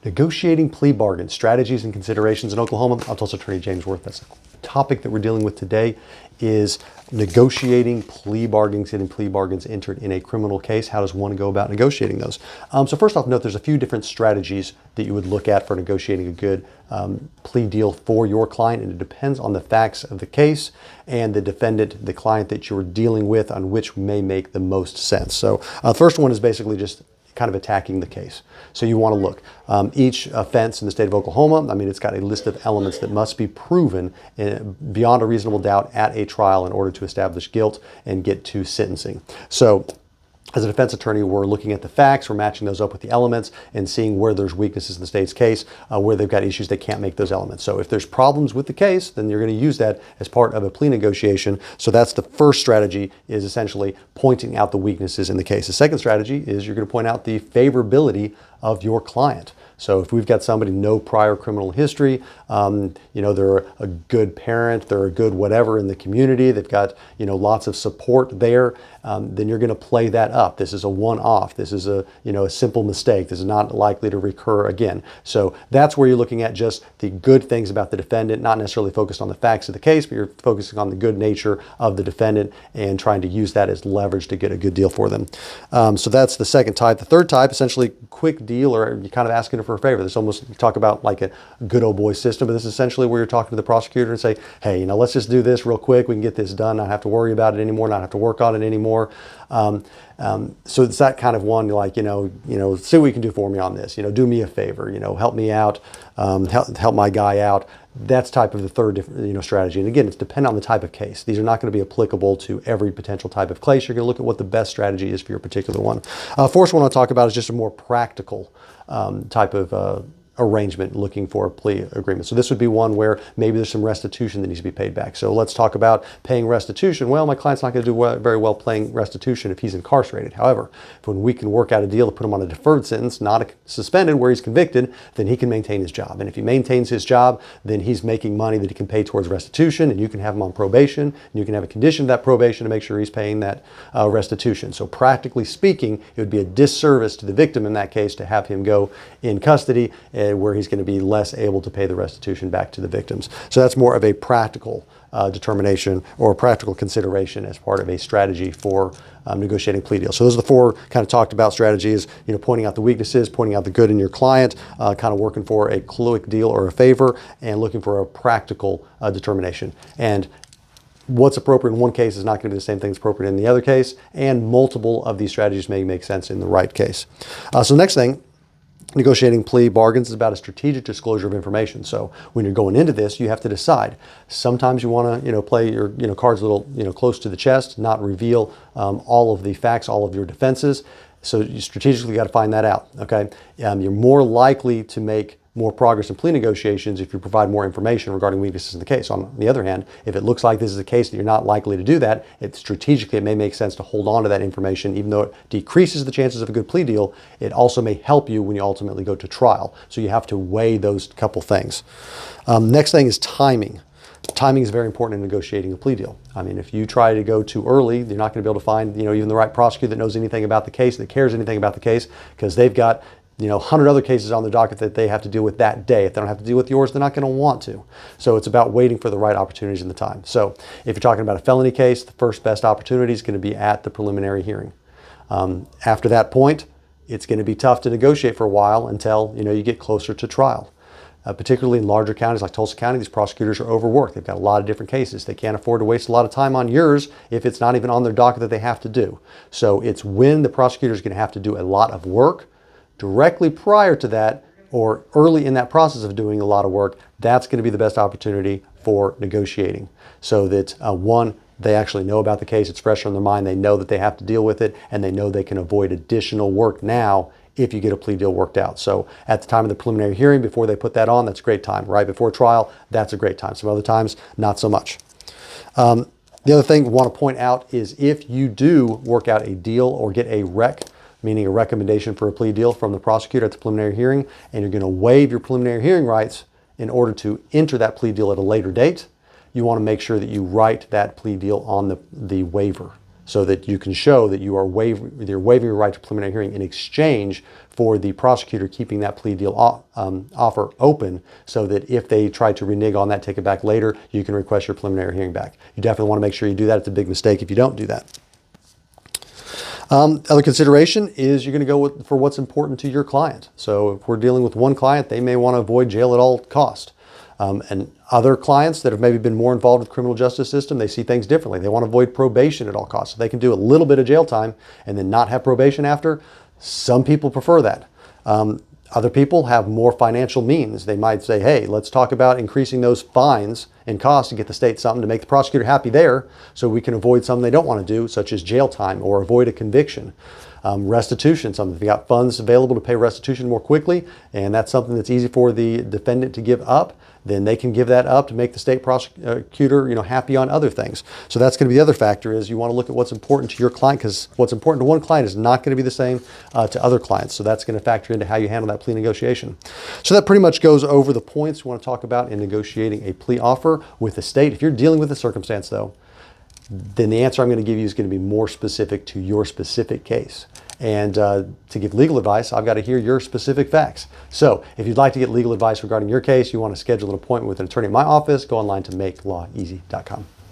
Negotiating plea bargains, strategies and considerations in Oklahoma. I'm Tulsa attorney James Wirth. That's the topic that we're dealing with today is negotiating plea bargains, getting plea bargains entered in a criminal case. How does one go about negotiating those? So first off, note there's a few different strategies that you would look at for negotiating a good plea deal for your client, and it depends on the facts of the case and the defendant, the client that you're dealing with, on which may make the most sense. So the first one is basically just kind of attacking the case. So you want to look. Each offense in the state of Oklahoma, it's got a list of elements that must be proven beyond a reasonable doubt at a trial in order to establish guilt and get to sentencing. So as a defense attorney, we're looking at the facts, we're matching those up with the elements and seeing where there's weaknesses in the state's case, where they've got issues they can't make those elements. So if there's problems with the case, then you're going to use that as part of a plea negotiation. So that's the first strategy, is essentially pointing out the weaknesses in the case. The second strategy is you're going to point out the favorability of your client. So if we've got somebody, no prior criminal history, they're a good parent, they're a good whatever in the community, they've got, lots of support there, then you're going to play that up. This is a one-off. This is a simple mistake. This is not likely to recur again. So that's where you're looking at just the good things about the defendant, not necessarily focused on the facts of the case, but you're focusing on the good nature of the defendant and trying to use that as leverage to get a good deal for them. So that's the second type. The third type, essentially quick deal, or you're kind of asking for a favor. This almost, you talk about like a good old boy system, but this is essentially where you're talking to the prosecutor and say, hey, let's just do this real quick. We can get this done. Not have to worry about it anymore. Not have to work on it anymore. So it's that kind of one, like, see what you can do for me on this. Do me a favor. Help me out. Help my guy out. That's type of the third, strategy. And again, it's dependent on the type of case. These are not going to be applicable to every potential type of case. You're going to look at what the best strategy is for your particular one. Fourth one I'll talk about is just a more practical type of arrangement, looking for a plea agreement. So this would be one where maybe there's some restitution that needs to be paid back. So let's talk about paying restitution. Well, my client's not going to do very well paying restitution if he's incarcerated. However, when we can work out a deal to put him on a deferred sentence, not a suspended where he's convicted, then he can maintain his job. And if he maintains his job, then he's making money that he can pay towards restitution, and you can have him on probation, and you can have a condition of that probation to make sure he's paying that restitution. So practically speaking, it would be a disservice to the victim in that case to have him go in custody where he's going to be less able to pay the restitution back to the victims. So that's more of a practical determination or practical consideration as part of a strategy for negotiating plea deals. So those are the four kind of talked about strategies, pointing out the weaknesses, pointing out the good in your client, kind of working for a quick deal or a favor, and looking for a practical determination. And what's appropriate in one case is not going to be the same thing that's appropriate in the other case, and multiple of these strategies may make sense in the right case. So the next thing, negotiating plea bargains is about a strategic disclosure of information. So when you're going into this, you have to decide. Sometimes you want to, play your, cards a little, close to the chest, not reveal all of the facts, all of your defenses. So you strategically got to find that out. Okay, you're more likely to make more progress in plea negotiations if you provide more information regarding weaknesses in the case. On the other hand, if it looks like this is a case that you're not likely to do that, strategically it may make sense to hold on to that information. Even though it decreases the chances of a good plea deal, it also may help you when you ultimately go to trial. So you have to weigh those couple things. Next thing is timing. Timing is very important in negotiating a plea deal. If you try to go too early, you're not going to be able to find, even the right prosecutor that knows anything about the case, that cares anything about the case, because they've got 100 other cases on their docket that they have to deal with that day. If they don't have to deal with yours, they're not going to want to. So it's about waiting for the right opportunities in the time. So if you're talking about a felony case, the first best opportunity is going to be at the preliminary hearing. After that point, it's going to be tough to negotiate for a while until you get closer to trial. Particularly in larger counties like Tulsa County, these prosecutors are overworked. They've got a lot of different cases. They can't afford to waste a lot of time on yours if it's not even on their docket that they have to do. So it's when the prosecutor is going to have to do a lot of work directly prior to that, or early in that process of doing a lot of work, that's going to be the best opportunity for negotiating. So that one, they actually know about the case, it's fresh on their mind, they know that they have to deal with it, and they know they can avoid additional work now if you get a plea deal worked out. So at the time of the preliminary hearing, before they put that on, that's a great time. Right before trial, that's a great time. Some other times, not so much. The other thing I want to point out is if you do work out a deal or get a rec, meaning a recommendation for a plea deal from the prosecutor at the preliminary hearing, and you're going to waive your preliminary hearing rights in order to enter that plea deal at a later date, you want to make sure that you write that plea deal on the waiver. so that you can show that you're waiving your right to preliminary hearing in exchange for the prosecutor keeping that plea deal offer open, so that if they try to renege on that, take it back later, you can request your preliminary hearing back. You definitely want to make sure you do that. It's a big mistake if you don't do that. Other consideration is you're going to go for what's important to your client. So if we're dealing with one client, they may want to avoid jail at all cost. And other clients that have maybe been more involved with the criminal justice system, they see things differently. They want to avoid probation at all costs. So they can do a little bit of jail time and then not have probation after. Some people prefer that. Other people have more financial means. They might say, hey, let's talk about increasing those fines and costs to get the state something to make the prosecutor happy there, so we can avoid something they don't want to do, such as jail time or avoid a conviction. Restitution, something if you got funds available to pay restitution more quickly, and that's something that's easy for the defendant to give up, then they can give that up to make the state prosecutor, happy on other things. So that's going to be the other factor, is you want to look at what's important to your client, because what's important to one client is not going to be the same to other clients. So that's going to factor into how you handle that plea negotiation. So that pretty much goes over the points we want to talk about in negotiating a plea offer with the state. If you're dealing with a circumstance, though, then the answer I'm going to give you is going to be more specific to your specific case. And to give legal advice, I've got to hear your specific facts. So if you'd like to get legal advice regarding your case, you want to schedule an appointment with an attorney in my office, go online to makelaweasy.com.